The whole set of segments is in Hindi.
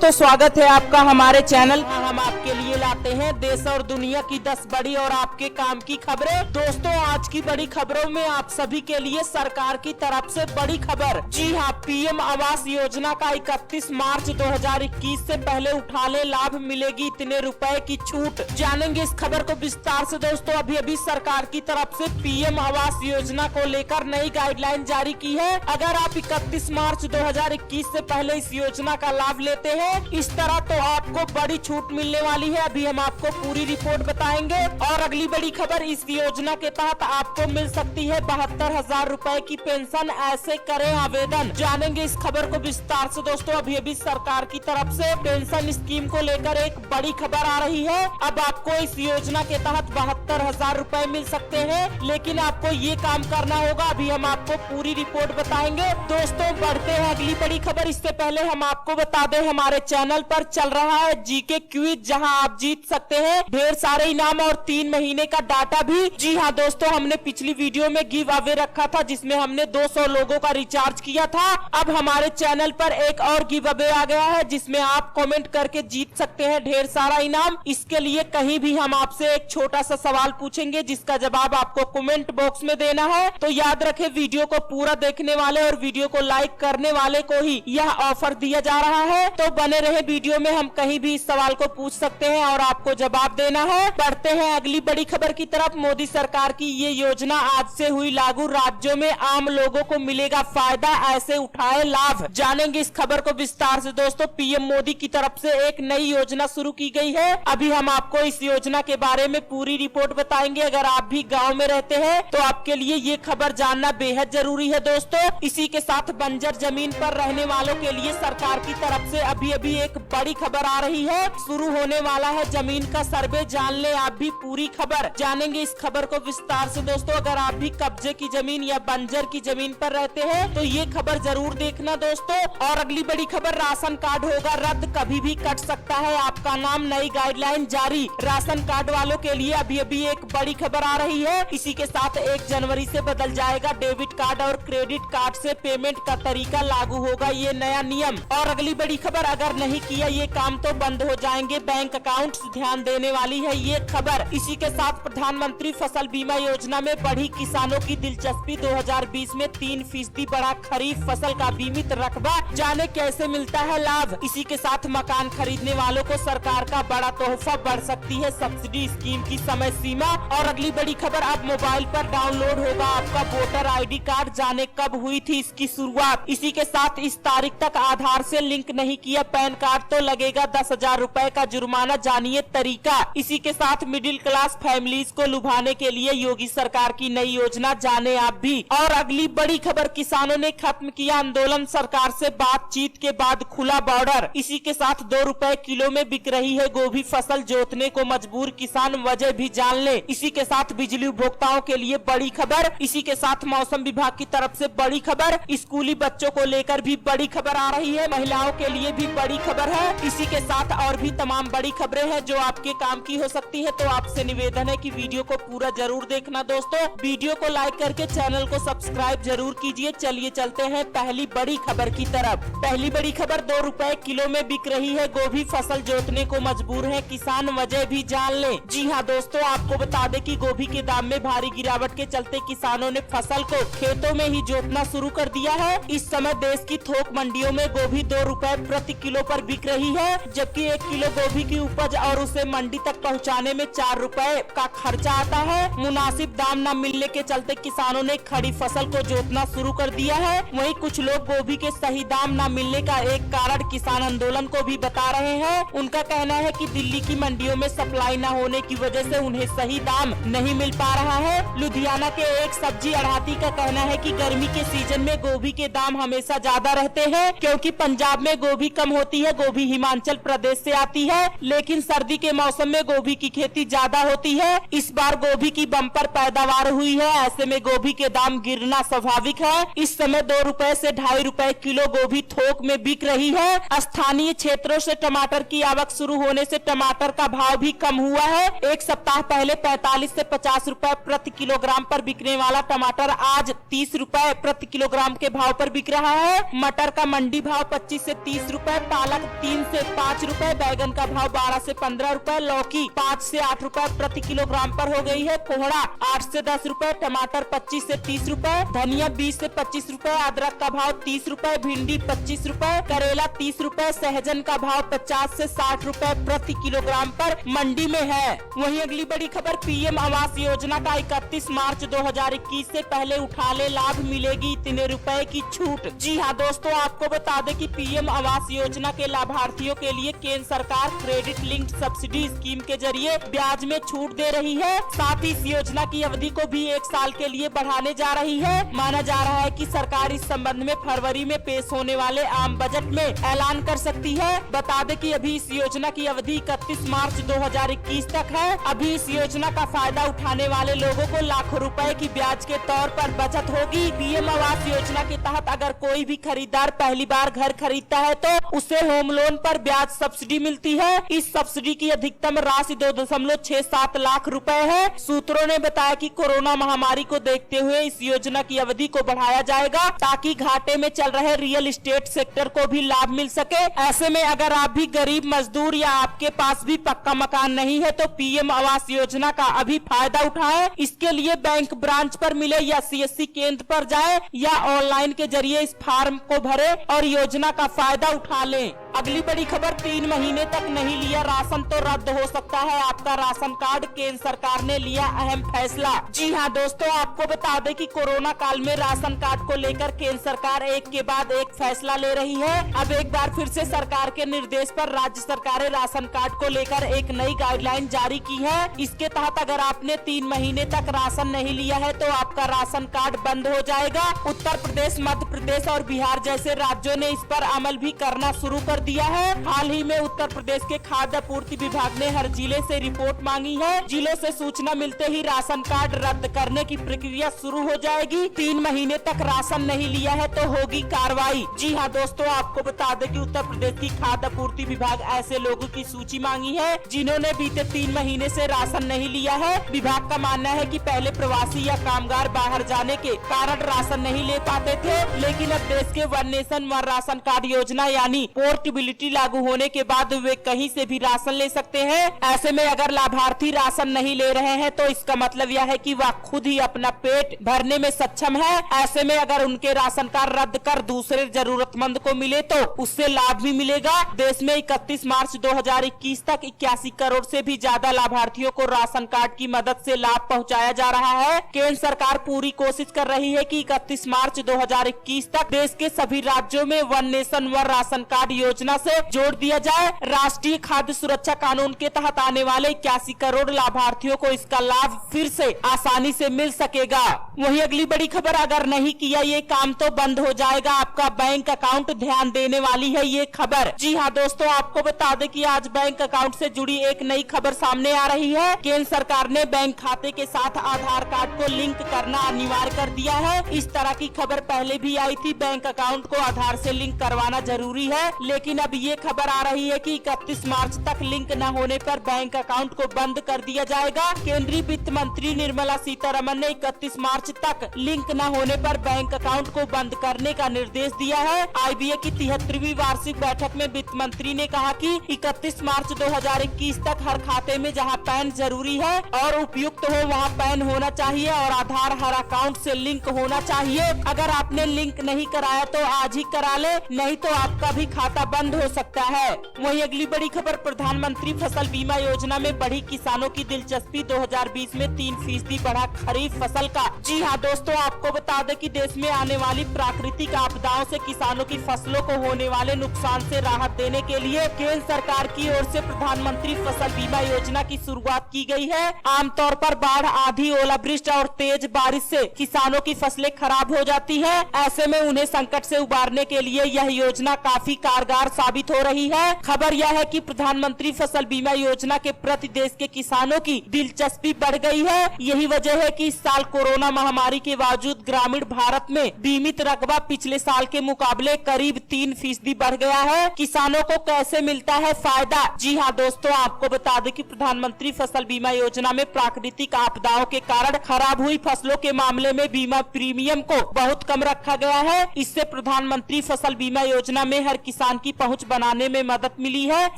दोस्तों, स्वागत है आपका हमारे चैनल। हम आपके लिए लाते हैं देश और दुनिया की 10 बड़ी और आपके काम की खबरें। दोस्तों, आज की बड़ी खबरों में आप सभी के लिए सरकार की तरफ से बड़ी खबर। जी हां, पीएम आवास योजना का 31 मार्च 2021 से पहले उठा ले लाभ, मिलेगी इतने रुपए की छूट। जानेंगे इस खबर को विस्तार से। दोस्तों, अभी सरकार की तरफ से पीएम आवास योजना को लेकर नई गाइडलाइन जारी की है। अगर आप 31 मार्च 2021 से पहले इस योजना का लाभ लेते हैं इस तरह, तो आपको बड़ी छूट मिलने वाली है। अभी हम आपको पूरी रिपोर्ट बताएंगे। और अगली बड़ी खबर, इस योजना के तहत आपको मिल सकती है 72,000 रुपए की पेंशन। ऐसे करें आवेदन। जानेंगे इस खबर को विस्तार से। दोस्तों, अभी सरकार की तरफ से पेंशन स्कीम को लेकर एक बड़ी खबर आ रही है। अब आपको इस योजना के तहत 72,000 रुपए मिल सकते हैं, लेकिन आपको ये काम करना होगा। अभी हम आपको पूरी रिपोर्ट बताएंगे। दोस्तों, बढ़ते हैं अगली बड़ी खबर। इससे पहले हम आपको बता दें, हमारे चैनल पर चल रहा है जीके क्विज, जहां आप जीत सकते हैं ढेर सारे इनाम और 3 महीने का डाटा भी। जी हां दोस्तों, हमने पिछली वीडियो में गिव अवे रखा था, जिसमें हमने 200 लोगों का रिचार्ज किया था। अब हमारे चैनल पर एक और गिव अवे आ गया है, जिसमें आप कमेंट करके जीत सकते हैं ढेर सारा इनाम। इसके लिए कहीं भी हम आपसे एक छोटा सा सवाल पूछेंगे, जिसका जवाब आपको कमेंट बॉक्स में देना है। तो याद रखें, वीडियो को पूरा देखने वाले और वीडियो को लाइक करने वाले को ही यह ऑफर दिया जा रहा है। तो बने रहे वीडियो में, हम कहीं भी इस सवाल को पूछ सकते हैं और आपको जवाब देना है। बढ़ते हैं अगली बड़ी खबर की तरफ। मोदी सरकार की ये योजना आज से हुई लागू, राज्यों में आम लोगों को मिलेगा फायदा, ऐसे उठाए लाभ। जानेंगे इस खबर को विस्तार से। दोस्तों, पीएम मोदी की तरफ से एक नई योजना शुरू की गई है। अभी हम आपको इस योजना के बारे में पूरी रिपोर्ट बताएंगे। अगर आप भी गाँव में रहते हैं तो आपके लिए ये खबर जानना बेहद जरूरी है। दोस्तों, इसी के साथ बंजर जमीन पर रहने वालों के लिए सरकार की तरफ से अभी एक बड़ी खबर आ रही है। शुरू होने वाला है जमीन का सर्वे, जान ले आप भी पूरी खबर। जानेंगे इस खबर को विस्तार से। दोस्तों, अगर आप भी कब्जे की जमीन या बंजर की जमीन पर रहते हैं तो ये खबर जरूर देखना दोस्तों। और अगली बड़ी खबर, राशन कार्ड होगा रद्द, कभी भी कट सकता है आपका नाम, नई गाइडलाइन जारी। राशन कार्ड वालों के लिए अभी एक बड़ी खबर आ रही है। इसी के साथ 1 जनवरी से बदल जाएगा डेबिट कार्ड और क्रेडिट कार्ड से पेमेंट का तरीका, लागू होगा ये नया नियम। और अगली बड़ी खबर, अगर नहीं किया ये काम तो बंद हो जाएंगे बैंक अकाउंट, ध्यान देने वाली है ये खबर। इसी के साथ प्रधानमंत्री फसल बीमा योजना में बढ़ी किसानों की दिलचस्पी, 2020 में 3% बढ़ा खरीफ फसल का बीमित रकबा। जाने कैसे मिलता है लाभ। इसी के साथ मकान खरीदने वालों को सरकार का बड़ा तोहफा, बढ़ सकती है सब्सिडी स्कीम की समय सीमा। और अगली बड़ी खबर, अब मोबाइल पर डाउनलोड होगा आपका वोटर ID कार्ड। जाने कब हुई थी इसकी शुरुआत। इसी के साथ इस तारीख तक आधार से लिंक नहीं किया पैन कार्ड तो लगेगा 10,000 रुपए का जुर्माना। जानिए तरीका। इसी के साथ मिडिल क्लास फैमिलीज को लुभाने के लिए योगी सरकार की नई योजना, जाने आप भी। और अगली बड़ी खबर, किसानों ने खत्म किया आंदोलन, सरकार से बातचीत के बाद खुला बॉर्डर। इसी के साथ 2 रुपए किलो में बिक रही है गोभी फसल, जोतने को मजबूर किसान, वजह भी जान ले। इसी के साथ बिजली उपभोक्ताओं के लिए बड़ी खबर। इसी के साथ मौसम विभाग की तरफ से बड़ी खबर। स्कूली बच्चों को लेकर भी बड़ी खबर आ रही है, महिलाओं के लिए भी बड़ी खबर है। इसी के साथ और भी तमाम बड़ी खबरें हैं जो आपके काम की हो सकती है। तो आपसे निवेदन है कि वीडियो को पूरा जरूर देखना दोस्तों। वीडियो को लाइक करके चैनल को सब्सक्राइब जरूर कीजिए। चलिए चलते हैं पहली बड़ी खबर की तरफ। पहली बड़ी खबर, 2 रुपए किलो में बिक रही है गोभी फसल, जोतने को मजबूर है किसान, वजह भी जान ले। जी हाँ दोस्तों, आपको बता दें कि गोभी के दाम में भारी गिरावट के चलते किसानों ने फसल को खेतों में ही जोतना शुरू कर दिया है। इस समय देश की थोक मंडियों में गोभी 2 रुपए प्रति किलो पर बिक रही है, जबकि 1 किलो गोभी की उपज और उसे मंडी तक पहुंचाने में 4 रुपए का खर्चा आता है। मुनासिब दाम न मिलने के चलते किसानों ने खड़ी फसल को जोतना शुरू कर दिया है। वहीं कुछ लोग गोभी के सही दाम न मिलने का एक कारण किसान आंदोलन को भी बता रहे हैं। उनका कहना है कि दिल्ली की मंडियों में सप्लाई न होने की वजह से उन्हें सही दाम नहीं मिल पा रहा है। लुधियाना के एक सब्जी आढ़ती का कहना है कि गर्मी के सीजन में गोभी के दाम हमेशा ज्यादा रहते हैं, क्योंकि पंजाब में गोभी कम होती है। गोभी हिमाचल प्रदेश से आती है, लेकिन सर्दी के मौसम में गोभी की खेती ज्यादा होती है। इस बार गोभी की बम्पर पैदावार हुई है, ऐसे में गोभी के दाम गिरना स्वाभाविक है। इस समय 2 रुपए से 2.5 रुपए किलो गोभी थोक में बिक रही है। स्थानीय क्षेत्रों से टमाटर की आवक शुरू होने से टमाटर का भाव भी कम हुआ है। एक सप्ताह पहले 45 से 50 रुपए प्रति किलोग्राम पर बिकने वाला टमाटर आज 30 रुपए प्रति किलोग्राम के भाव पर बिक रहा है। मटर का मंडी भाव 25 से 30 रुपए, पालक 3 से 5 रुपए, बैगन का भाव 12 से 15 रुपए, लौकी 5 से 8 रुपए प्रति किलोग्राम पर हो गई है। कोहड़ा 8 से 10 रुपए, टमाटर 25 से 30 रुपए, धनिया 20 से 25 रुपए, अदरक का भाव 30 रुपए, भिंडी 25 रुपए, करेला 30 रुपए, सहजन का भाव 50 से 60 रुपए प्रति किलोग्राम पर मंडी में है। वहीं अगली बड़ी खबर, पीएम आवास योजना का 31 मार्च 2021 से पहले उठा ले, लाभ मिलेगी इतने रुपए की छूट। जी हाँ दोस्तों, आपको बता दें कि पीएम आवास योजना के लाभार्थियों के लिए केंद्र सरकार क्रेडिट लिंक्ड सब्सिडी स्कीम के जरिए ब्याज में छूट दे रही है। साथ ही इस योजना की अवधि को भी 1 साल के लिए बढ़ाने जा रही है। माना जा रहा है कि सरकार इस संबंध में फरवरी में पेश होने वाले आम बजट में ऐलान कर सकती है। बता दें कि अभी इस योजना की अवधि 31 मार्च 2021 तक है। अभी इस योजना का फायदा उठाने वाले लोगों को लाखों रुपए की ब्याज के तौर पर बचत होगी। पीएम आवास योजना के तहत अगर कोई भी खरीदार पहली बार घर खरीदता है तो उसे होम लोन पर ब्याज सब्सिडी मिलती है। इस सब्सिडी की अधिकतम राशि 2.67 लाख रुपए है। सूत्रों ने बताया कि कोरोना महामारी को देखते हुए इस योजना की अवधि को बढ़ाया जाएगा ताकि घाटे में चल रहे रियल एस्टेट सेक्टर को भी लाभ मिल सके। ऐसे में अगर आप भी गरीब मजदूर या आपके पास भी पक्का मकान नहीं है तो पीएम आवास योजना का अभी फायदा उठाएं। इसके लिए बैंक ब्रांच पर मिले या सीएससी केंद्र पर जाए या ऑनलाइन के जरिए इस फॉर्म को भरे और योजना का फायदा उठा लें। अगली बड़ी खबर, 3 महीने तक नहीं लिया राशन तो रद्द हो सकता है आपका राशन कार्ड, केंद्र सरकार ने लिया अहम फैसला। जी हां दोस्तों, आपको बता दें कि कोरोना काल में राशन कार्ड को लेकर केंद्र सरकार एक के बाद एक फैसला ले रही है। अब एक बार फिर से सरकार के निर्देश पर राज्य सरकारें राशन कार्ड को लेकर एक नई गाइडलाइन जारी की है। इसके तहत अगर आपने 3 महीने तक राशन नहीं लिया है तो आपका राशन कार्ड बंद हो जाएगा। उत्तर प्रदेश, मध्य प्रदेश और बिहार जैसे राज्यों ने इस पर अमल भी करना शुरू कर दिया है। हाल ही में उत्तर प्रदेश के खाद्य आपूर्ति विभाग ने हर जिले से रिपोर्ट मांगी है। जिलों से सूचना मिलते ही राशन कार्ड रद्द करने की प्रक्रिया शुरू हो जाएगी। 3 महीने तक राशन नहीं लिया है तो होगी कार्रवाई। जी हाँ दोस्तों, आपको बता दें कि उत्तर प्रदेश की खाद्य आपूर्ति विभाग ऐसे लोगों की सूची मांगी है जिन्होंने बीते 3 महीने से राशन नहीं लिया है। विभाग का मानना है कि पहले प्रवासी या कामगार बाहर जाने के कारण राशन नहीं ले पाते थे, लेकिन अब देश के one nation one ration card योजना यानी पोर्टेबिलिटी लागू होने के बाद वे कहीं से भी राशन ले सकते हैं। ऐसे में अगर लाभार्थी राशन नहीं ले रहे हैं तो इसका मतलब यह है कि वह खुद ही अपना पेट भरने में सक्षम है। ऐसे में अगर उनके राशन कार्ड रद्द कर दूसरे जरूरतमंद को मिले तो उससे लाभ भी मिलेगा। देश में 31 मार्च 2021 तक 81 करोड़ से भी ज्यादा लाभार्थियों को राशन कार्ड की मदद से लाभ पहुंचाया जा रहा है। केंद्र सरकार पूरी कोशिश कर रही है कि 31 मार्च 2021 तक देश के सभी राज्यों में one nation one ration card योजना से जोड़ दिया जाए। राष्ट्रीय खाद्य सुरक्षा कानून के तहत आने वाले 81 करोड़ लाभार्थियों को इसका लाभ फिर से आसानी से मिल सकेगा। वहीं अगली बड़ी खबर, अगर नहीं किया ये काम तो बंद हो जाएगा आपका बैंक अकाउंट, ध्यान देने वाली है ये खबर। जी हाँ दोस्तों, आपको बता दें कि आज बैंक अकाउंट से जुड़ी एक नई खबर सामने आ रही है। केंद्र सरकार ने बैंक खाते के साथ आधार कार्ड को लिंक करना अनिवार्य कर दिया है। इस तरह की खबर पहले भी आई थी, बैंक अकाउंट को आधार से लिंक करवाना जरूरी है, लेकिन अब ये खबर आ रही है कि 31 मार्च तक लिंक न होने पर बैंक अकाउंट को बंद कर दिया जाएगा। केंद्रीय वित्त मंत्री निर्मला सीतारमण ने 31 मार्च तक लिंक न होने पर बैंक अकाउंट को बंद करने का निर्देश दिया है। आईबीए की 73वीं वार्षिक बैठक में वित्त मंत्री ने कहा कि 31 मार्च 2021 तक हर खाते में जहां पैन जरूरी है और उपयुक्त हो वहां पैन होना चाहिए और आधार हर अकाउंट से लिंक होना चाहिए। अगर आपने लिंक नहीं कराया तो आज ही करा ले, नहीं तो आपका भी खाता बंद हो सकता है। वहीं अगली बड़ी खबर, प्रधानमंत्री फसल बीमा योजना में बढ़ी किसानों की दिलचस्पी, 2020 में 3% बढ़ा खरीफ फसल का। जी हाँ दोस्तों, आपको बता दें कि देश में आने वाली प्राकृतिक आपदाओं से किसानों की फसलों को होने वाले नुकसान से राहत देने के लिए केंद्र सरकार की ओर से प्रधानमंत्री फसल बीमा योजना की शुरुआत की गई है। आमतौर पर बाढ़, आंधी, ओलावृष्टि और तेज बारिश से किसानों की फसलें खराब हो जाती है। ऐसे में उन्हें संकट से उबारने के लिए यह योजना काफी कारगर साबित हो रही है। खबर यह है कि प्रधानमंत्री फसल बीमा योजना के प्रति देश के किसानों की दिलचस्पी बढ़ गई है। यही वजह है कि इस साल कोरोना महामारी के बावजूद ग्रामीण भारत में बीमित रकबा पिछले साल के मुकाबले करीब 3% बढ़ गया है। किसानों को कैसे मिलता है फायदा? जी हाँ दोस्तों, आपको बता दें कि प्रधानमंत्री फसल बीमा योजना में प्राकृतिक आपदाओं के कारण खराब हुई फसलों के मामले में बीमा प्रीमियम को बहुत कम रखा गया है। इससे प्रधानमंत्री फसल बीमा योजना में हर किसान की पहुंच बनाने में मदद मिली है।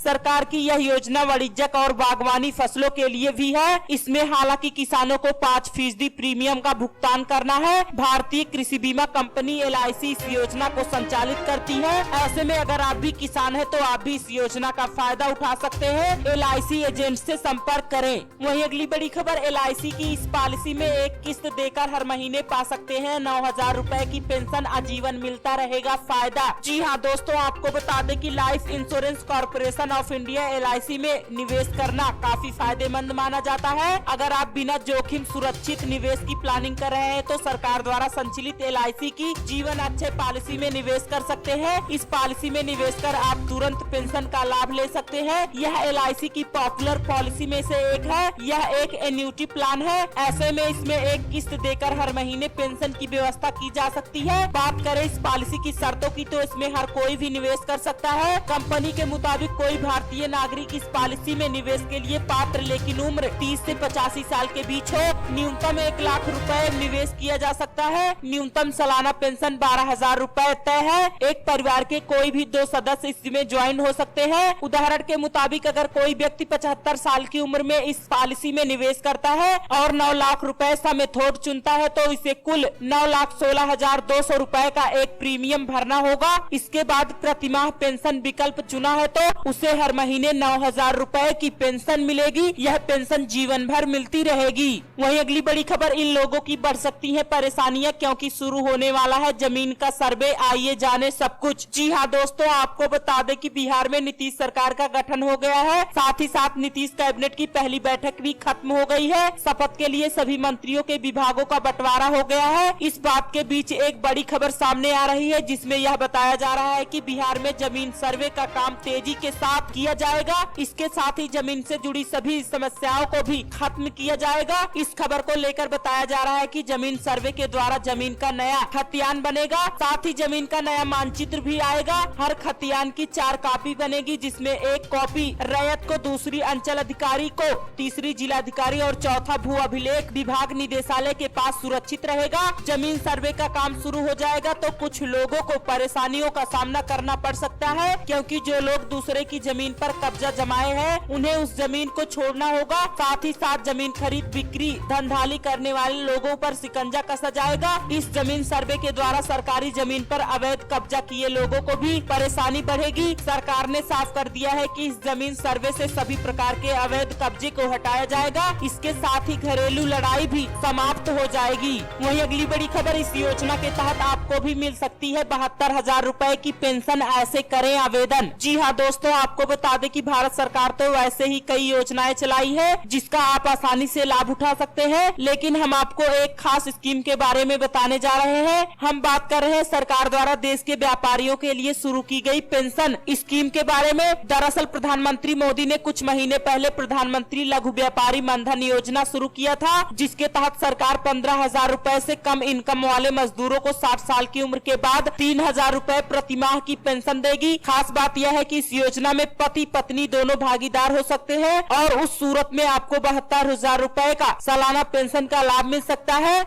सरकार की यह योजना वाणिज्यिक और बागवानी फसलों के लिए भी है। इसमें हालांकि किसानों को 5% प्रीमियम का भुगतान करना है। भारतीय कृषि बीमा कंपनी LIC इस योजना को संचालित करती है। ऐसे में अगर आप भी किसान हैं तो आप भी इस योजना का फायदा उठा सकते हैं। LIC एजेंट से संपर्क करें। वहीं अगली बड़ी खबर, LIC की इस पॉलिसी में एक किस्त देकर हर महीने पा सकते हैं 9,000 रुपए की पेंशन, आजीवन मिलता रहेगा फायदा। जी हाँ दोस्तों, आपको बता दें कि life insurance corporation of India LIC में निवेश करना काफी फायदेमंद माना जाता है। अगर आप बिना जोखिम सुरक्षित निवेश की प्लानिंग कर रहे हैं तो सरकार द्वारा संचालित LIC की जीवन अच्छे पॉलिसी में निवेश कर सकते हैं। इस पॉलिसी में निवेश कर आप तुरंत पेंशन का लाभ ले सकते हैं। यह LIC की पॉपुलर पॉलिसी में से एक है। यह एक एन्युटी प्लान है। ऐसे में इसमें एक किस्त देकर हर महीने पेंशन की व्यवस्था की जा सकती है। बात करें इस पॉलिसी की शर्तों की तो इसमें हर कोई भी निवेश कर सकता है। कंपनी के मुताबिक कोई भारतीय नागरिक इस पॉलिसी में निवेश के लिए पात्र, लेकिन उम्र 30 से 85 साल के बीच हो। न्यूनतम 1 लाख रुपए निवेश किया जा सकता है। न्यूनतम सालाना पेंशन 12,000 रुपए तय है। एक परिवार के कोई भी 2 सदस्य इसमें ज्वाइन हो सकते हैं। उदाहरण के मुताबिक अगर कोई व्यक्ति 75 साल की उम्र में इस पॉलिसी में निवेश करता है और 9 लाख रुपए मेथड चुनता है तो इसे कुल 9,16,200 रुपए का एक प्रीमियम भरना होगा। इसके बाद प्रतिमाह पेंशन विकल्प चुना है तो उसे हर महीने 9,000 रुपए की पेंशन मिलेगी। यह पेंशन जीवन भर मिलती रहेगी। वहीं अगली बड़ी खबर, इन लोगों की बढ़ सकती है परेशानियां क्योंकि शुरू होने वाला है जमीन का सर्वे। आइए जाने सब कुछ। जी हाँ दोस्तों, आपको बता दें कि बिहार में नीतीश सरकार का गठन हो गया है। साथ ही साथ नीतीश कैबिनेट की पहली बैठक भी खत्म हो गई है। शपथ के लिए सभी मंत्रियों के विभागों का बंटवारा हो गया है। इस बात के बीच एक बड़ी खबर सामने आ रही है जिसमें यह बताया जा रहा है कि बिहार में जमीन सर्वे का काम तेजी के साथ किया जाएगा। इसके साथ ही जमीन से जुड़ी सभी समस्याओं को भी खत्म किया जाएगा। इस खबर को लेकर बताया जा रहा है कि जमीन सर्वे के द्वारा जमीन का नया खतियान बनेगा। साथ ही जमीन का नया मानचित्र भी आएगा। हर खतियान की 4 कॉपी बनेगी, जिसमें एक कॉपी रैयत को, दूसरी अंचल अधिकारी को, तीसरी जिलाधिकारी और चौथा भू अभिलेख विभाग निदेशालय के पास सुरक्षित रहेगा। जमीन सर्वे का काम शुरू हो जाएगा तो कुछ लोगों को परेशानियों का सामना करना पड़ सकता है, क्योंकि जो लोग दूसरे की जमीन पर कब्जा जमाए हैं उन्हें उस जमीन को छोड़ना होगा। साथ ही साथ जमीन खरीद बिक्री धंधाली करने वाले लोगों पर शिकंजा कसा जाएगा। इस जमीन सर्वे के द्वारा सरकारी जमीन पर अवैध कब्जा किए लोगों को भी परेशानी बढ़ेगी। सरकार ने साफ कर दिया है कि इस जमीन सर्वे से सभी प्रकार के अवैध कब्जे को हटाया जाएगा। इसके साथ ही घरेलू लड़ाई भी समाप्त हो जाएगी। वहीं अगली बड़ी खबर, इस योजना के तहत आपको भी मिल सकती है 72,000 रुपए की पेंशन। ऐसे करें आवेदन। जी हाँ दोस्तों, आपको बता दें कि भारत सरकार तो वैसे ही कई योजनाएं चलाई है जिसका आप आसानी से लाभ उठा सकते हैं, लेकिन हम आपको एक खास स्कीम के बारे में बताने जा रहे हैं। हम बात कर रहे हैं सरकार द्वारा देश के व्यापारियों के लिए शुरू की गई पेंशन स्कीम के बारे में। दरअसल प्रधानमंत्री मोदी ने कुछ महीने पहले प्रधानमंत्री लघु व्यापारी मनधन योजना शुरू किया था, जिसके तहत सरकार 15,000 रुपए से कम इनकम वाले मजदूरों को 60 साल की उम्र के बाद 3,000 रुपए प्रति माह की पेंशन देगी। खास बात यह है कि इस योजना में पति पत्नी दोनों भागीदार हो सकते हैं और उस सूरत में आपको 72,000 रुपए का सालाना पेंशन का लाभ मिल सकता है।